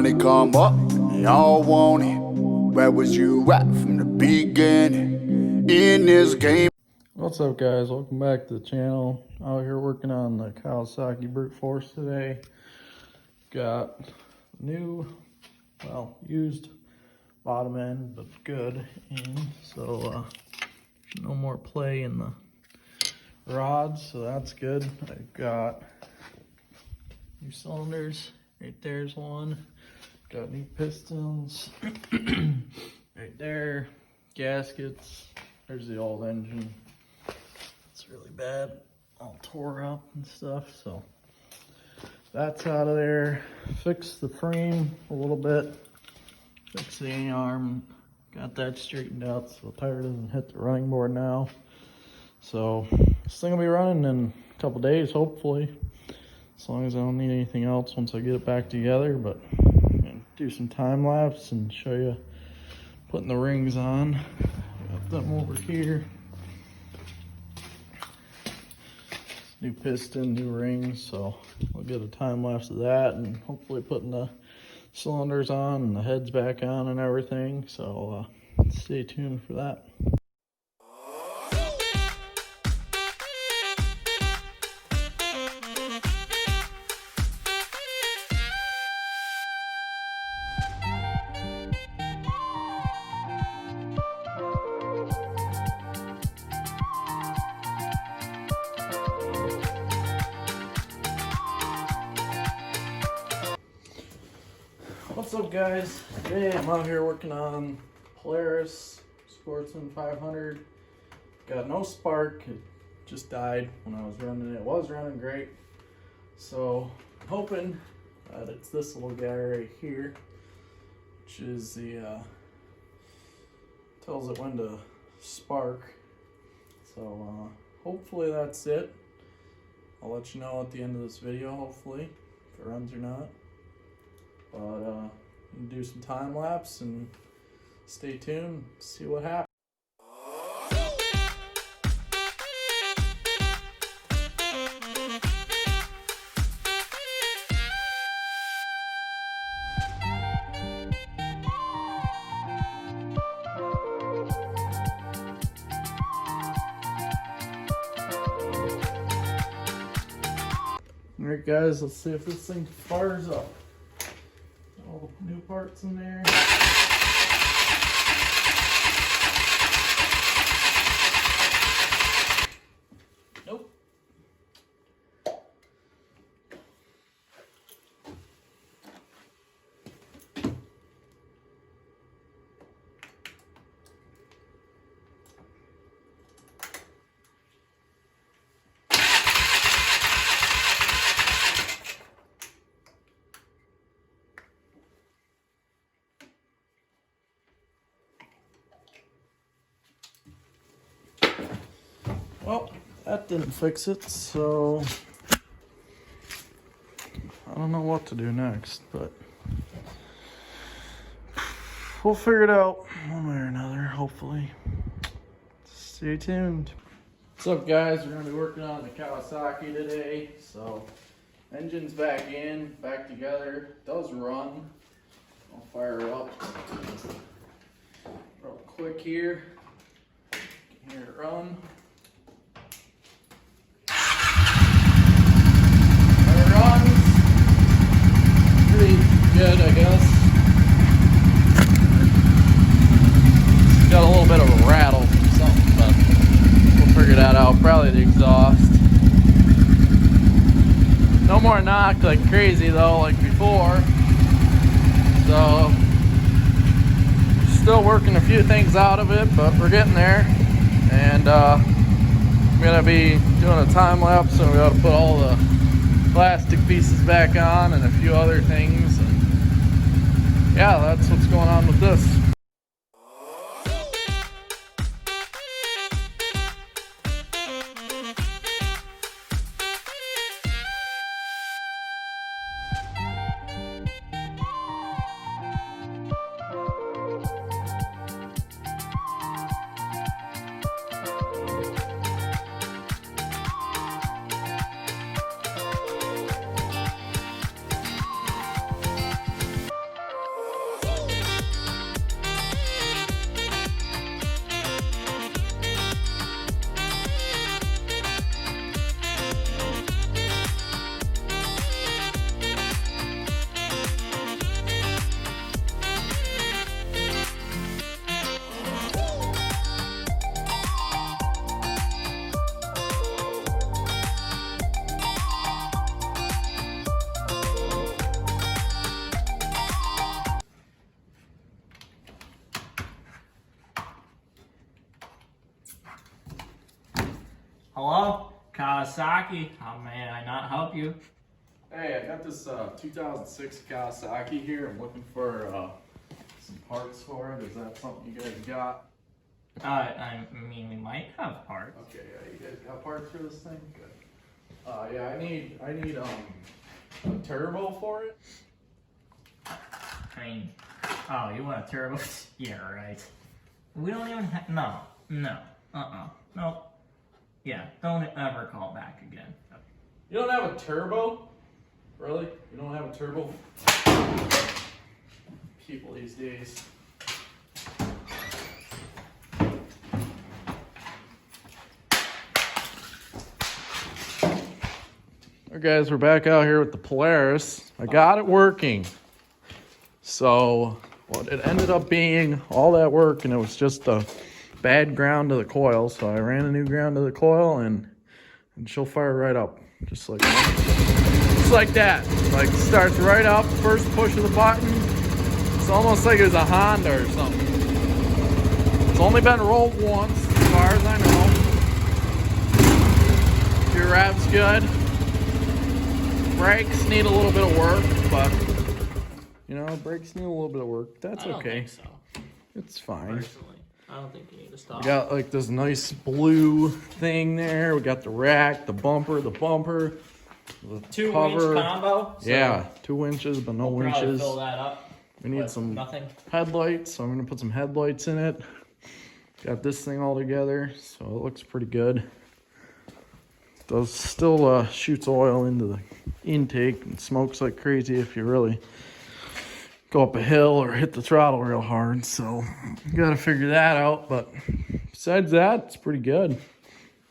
finally come up, y'all want it. Where was you at from the beginning in this game? What's up, guys? Welcome back to the channel. Out here working on the Kawasaki Brute Force today. Got new, well, used bottom end, but good in. So no more play in the rods, so that's good. I've got new cylinders. Right there's one. Got new pistons. Right there. Gaskets. There's the old engine. It's really bad. All tore up and stuff, so that's out of there. Fixed the frame a little bit. Fixed the A-arm. Got that straightened out so the tire doesn't hit the running board now. So this thing will be running in a couple days, hopefully. As long as I don't need anything else once I get it back together. But I'm gonna do some time lapse and show you putting the rings on. Got them over here. New piston, new rings, so we'll get a time lapse of that and hopefully putting the cylinders on and the heads back on and everything. So stay tuned for that. What's up, guys? Today I'm out here working on Polaris Sportsman 500. Got no spark, it just died when I was running it. It was running great, so I'm hoping that it's this little guy right here, which is the tells it when to spark. So hopefully that's it. I'll let you know at the end of this video, hopefully, if it runs or not. But I'm gonna do some time lapse and stay tuned, see what happens. Alright guys, let's see if this thing fires up. All new parts in there. Nope. Well, that didn't fix it, so I don't know what to do next, but we'll figure it out one way or another, hopefully. Stay tuned. What's up, guys? We're going to be working on the Kawasaki today. So engine's back in, back together. It does run. I'll fire it up real quick here. You can hear it run. Good, I guess. Got a little bit of a rattle from something, but we'll figure that out. Probably the exhaust. No more knock like crazy though, like before. So, still working a few things out of it, but we're getting there. And I'm gonna be doing a time lapse, so we got to put all the plastic pieces back on and a few other things. Yeah, that's what's going on with this. Hello? Kawasaki? How may I not help you? Hey, I got this 2006 Kawasaki here. I'm looking for some parts for it. Is that something you guys got? I mean, we might have parts. Okay, yeah, you guys got parts for this thing? Good. Yeah, I need a turbo for it. I mean, oh, you want a turbo? Yeah, right. We don't even have, no, nope. Yeah, don't ever call back again. You don't have a turbo? Really? You don't have a turbo? People these days. Alright guys, we're back out here with the Polaris. I got it working. So, what it ended up being, all that work, and it was just a bad ground to the coil. So I ran a new ground to the coil, and she'll fire right up. Just like that. Like, starts right up, first push of the button. It's almost like it was a Honda or something. It's only been rolled once, as far as I know. Your wrap's good. Brakes need a little bit of work, but you know, brakes need a little bit of work. That's I don't okay. think so. It's fine. Personally, I don't think you need to stop. We got like this nice blue thing there. We got the rack, the bumper, the 2-inch combo. So yeah, 2 winches, but no we'll probably winches. fill that up. We need with some nothing. headlights, so I'm gonna put some headlights in it. Got this thing all together, so it looks pretty good. Does still shoots oil into the intake and smokes like crazy if you really go up a hill or hit the throttle real hard. So you gotta figure that out. But besides that, it's pretty good. And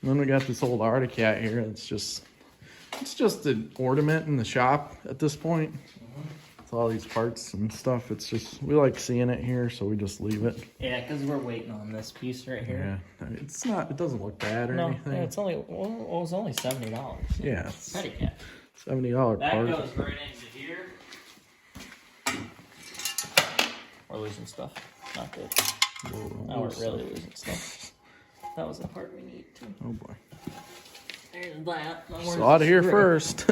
then we got this old Arctic Cat here. It's just an ornament in the shop at this point. With all these parts and stuff, it's just, we like seeing it here, so we just leave it. Yeah, because we're waiting on this piece right here. Yeah, it's not, it doesn't look bad or anything. Yeah, it's only, well, it was only $70. Yeah, it's Petty cat. $70 That part. goes right into here. We're losing stuff. Not good. Now we're really losing stuff. That was the part we need to. Oh boy. There's that. So out of here first.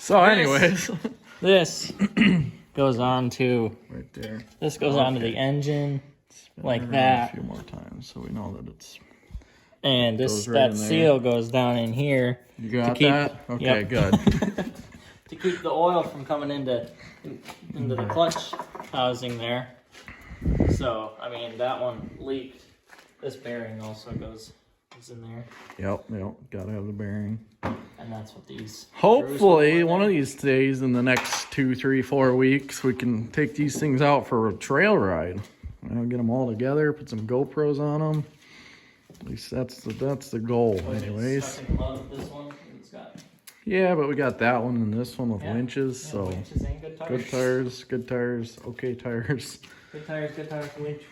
So anyways. This goes on to, Right there. this goes on to the engine, Spin like around that. A few more times so we know that it's... And this, Goes right that in there. seal goes down in here. You got keep- that? Okay, yep. good. To keep the oil from coming into the clutch housing there. So, I mean, that one leaked. This bearing also is in there. Yep, gotta have the bearing. And that's what these... Hopefully, one of these days in the next 2, 3, 4 weeks, we can take these things out for a trail ride. You know, get them all together, put some GoPros on them. At least that's the goal, anyways. Stuck in love with this one. It's got... Yeah, but we got that one and this one with Yeah. winches, Yeah, so winches and good tires. good tires, okay tires. Good tires, winch,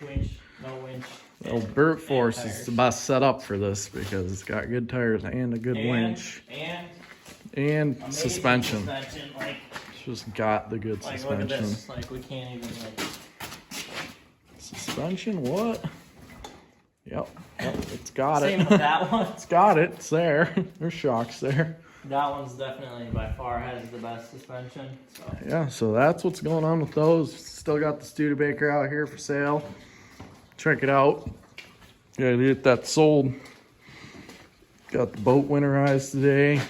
no winch. The old Brute Force tires. is the best setup for this because it's got good tires and a good winch And and amazing suspension. Like, It's just got the good look at suspension. this. Like, we can't even, like... Suspension, what? Yep, it's got Same it. with that one. It's got it. It's there. There's shocks there. That one's definitely by far has the best suspension. So Yeah, so that's what's going on with those. Still got the Studebaker out here for sale. Check it out. Gotta get that sold. Got the boat winterized today. we got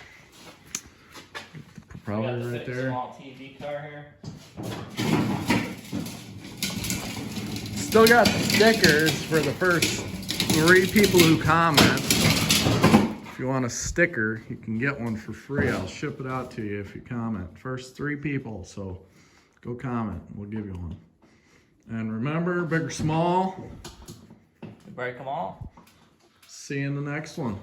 Probably the right there. small TV car here. Still got the stickers for the first 3 people who comment. If you want a sticker, you can get one for free. I'll ship it out to you if you comment. First 3 people, so go comment. We'll give you one. And remember, big or small, We break them all. see you in the next one.